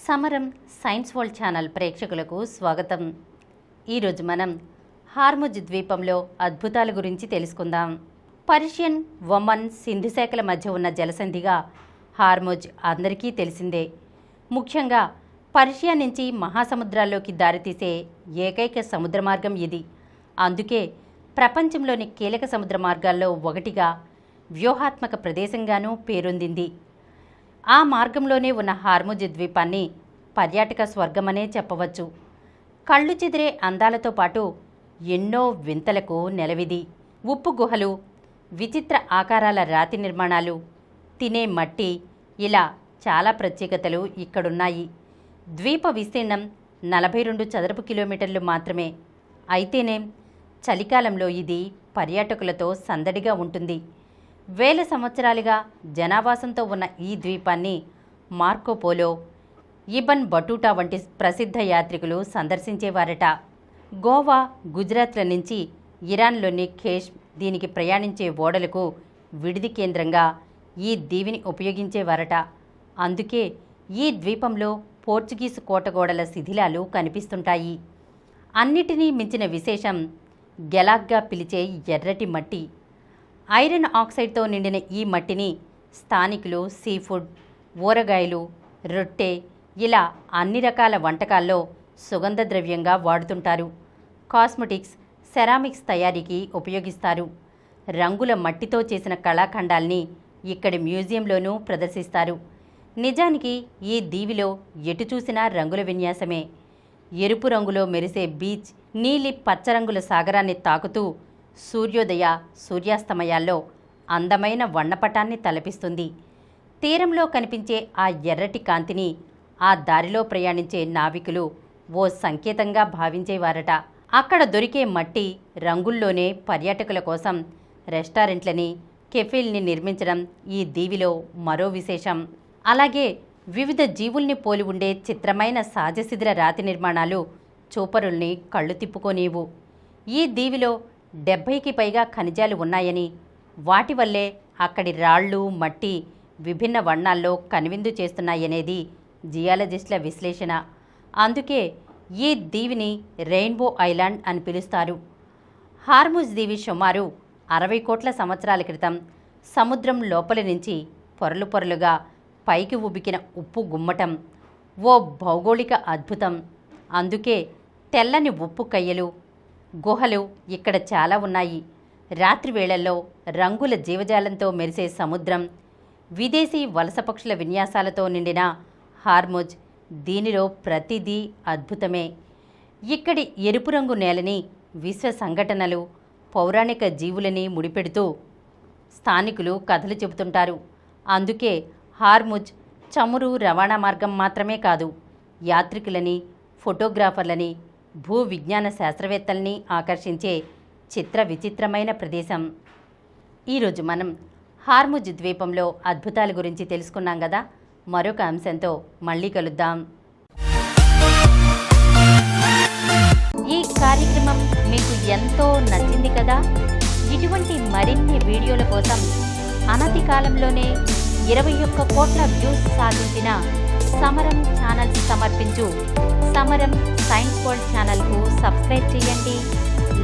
సమరం science world channel ప్రేక్షకులకు స్వాగతం. ఈరోజు మనం హార్ముజ్ ద్వీపంలో అద్భుతాల గురించి తెలుసుకుందాం. పర్షియన్, ఒమన్, సింధు శాఖల మధ్య ఉన్న జలసంధిగా హార్ముజ్ అందరికీ తెలిసిందే. ముఖ్యంగా పర్షియా నుంచి మహాసముద్రాల్లోకి దారితీసే ఏకైక సముద్ర మార్గం ఇది. అందుకే ప్రపంచంలోని కీలక సముద్ర మార్గాల్లో ఒకటిగా, వ్యూహాత్మక ప్రదేశంగానూ పేరొందింది. ఆ మార్గంలోనే ఉన్న హార్ముజ్ ద్వీపాన్ని పర్యాటక స్వర్గమనే చెప్పవచ్చు. కళ్ళు చెదిరే అందాలతో పాటు ఎన్నో వింతలకు నెలవిది. ఉప్పు గుహలు, విచిత్ర ఆకారాల రాతి నిర్మాణాలు, తినే మట్టి, ఇలా చాలా ప్రత్యేకతలు ఇక్కడున్నాయి. ద్వీప విస్తీర్ణం 42 చదరపు కిలోమీటర్లు మాత్రమే. అయితేనే చలికాలంలో ఇది పర్యాటకులతో సందడిగా ఉంటుంది. వేల సంవత్సరాలుగా జనావాసంతో ఉన్న ఈ ద్వీపాన్ని మార్కోపోలో, ఇబన్ బటూటా వంటి ప్రసిద్ధ యాత్రికులు సందర్శించేవారట. గోవా, గుజరాత్ల నుంచి ఇరాన్లోని ఖేష్ దీనికి ప్రయాణించే ఓడలకు విడిది కేంద్రంగా ఈ దీవిని ఉపయోగించేవారట. అందుకే ఈ ద్వీపంలో పోర్చుగీసు కోటగోడల శిథిలాలు కనిపిస్తుంటాయి. అన్నిటినీ మించిన విశేషం గెలాగ్గా పిలిచే ఎర్రటి మట్టి. ఐరన్ ఆక్సైడ్తో నిండిన ఈ మట్టిని స్థానికులు సీఫుడ్, ఊరగాయలు, రొట్టె, ఇలా అన్ని రకాల వంటకాల్లో సుగంధ ద్రవ్యంగా వాడుతుంటారు. కాస్మెటిక్స్, సెరామిక్స్ తయారీకి ఉపయోగిస్తారు. రంగుల మట్టితో చేసిన కళాఖండాల్ని ఇక్కడి మ్యూజియంలోనూ ప్రదర్శిస్తారు. నిజానికి ఈ దీవిలో ఎటు చూసినా రంగుల విన్యాసమే. ఎరుపు రంగులో మెరిసే బీచ్ నీలి పచ్చరంగుల సాగరాన్ని తాకుతూ సూర్యోదయ, సూర్యాస్తమయాల్లో అందమైన వర్ణపటాన్ని తలపిస్తుంది. తీరంలో కనిపించే ఆ ఎర్రటి కాంతిని ఆ దారిలో ప్రయాణించే నావికులు ఓ సంకేతంగా భావించేవారట. అక్కడ దొరికే మట్టి రంగుల్లోనే పర్యాటకుల కోసం రెస్టారెంట్లని, కెఫేల్ని నిర్మించడం ఈ దీవిలో మరో విశేషం. అలాగే వివిధ జీవుల్ని పోలి ఉండే చిత్రమైన సహజసిద్ర రాతి నిర్మాణాలు చూపరుల్ని కళ్ళు తిప్పుకోనేవు. ఈ దీవిలో 70కి పైగా ఖనిజాలు ఉన్నాయని, వాటి వల్లే అక్కడి రాళ్ళు, మట్టి విభిన్న వర్ణాల్లో కనువిందు చేస్తున్నాయనేది జియాలజిస్టుల విశ్లేషణ. అందుకే ఈ దీవిని రెయిన్బో ఐలాండ్ అని పిలుస్తారు. హార్ముజ్ దీవి సుమారు 60 కోట్ల సంవత్సరాల క్రితం సముద్రం లోపలి నుంచి పొరలు పొరలుగా పైకి ఉబికిన ఉప్పు గుమ్మటం, ఓ భౌగోళిక అద్భుతం. అందుకే తెల్లని ఉప్పు కయ్యలు, గుహలు ఇక్కడ చాలా ఉన్నాయి. రాత్రి వేళల్లో రంగుల జీవజాలంతో మెరిసే సముద్రం, విదేశీ వలస పక్షుల విన్యాసాలతో నిండిన హార్ముజ్, దీనిలో ప్రతిదీ అద్భుతమే. ఇక్కడి ఎరుపు రంగు నేలని విశ్వ సంఘటనలు, పౌరాణిక జీవులని ముడిపెడుతూ స్థానికులు కథలు చెబుతుంటారు. అందుకే హార్ముజ్ చమురు రవాణా మార్గం మాత్రమే కాదు, యాత్రికులని, ఫోటోగ్రాఫర్లని, భూ విజ్ఞాన శాస్త్రవేత్తల్ని ఆకర్షించే చిత్ర విచిత్రమైన ప్రదేశం. ఈరోజు మనం హార్ముజ్ ద్వీపంలో అద్భుతాల గురించి తెలుసుకున్నాం కదా. మరొక అంశంతో మళ్ళీ కలుద్దాం. ఈ కార్యక్రమం మీకు ఎంతో నచ్చింది కదా. ఇటువంటి మరిన్ని వీడియోల కోసం అనతి కాలంలోనే 21 కోట్ల వ్యూస్ సాధించిన సమరం ఛానల్ సమర్పించు సమరం సైన్స్ వరల్డ్ ఛానల్కు సబ్స్క్రైబ్ చేయండి,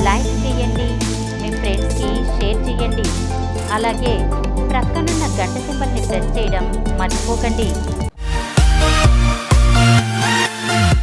లైక్ చేయండి, మీ ఫ్రెండ్స్కి షేర్ చేయండి. అలాగే ప్రక్కనున్న గంట సింబల్ని ప్రెస్ చేయడం మర్చిపోకండి.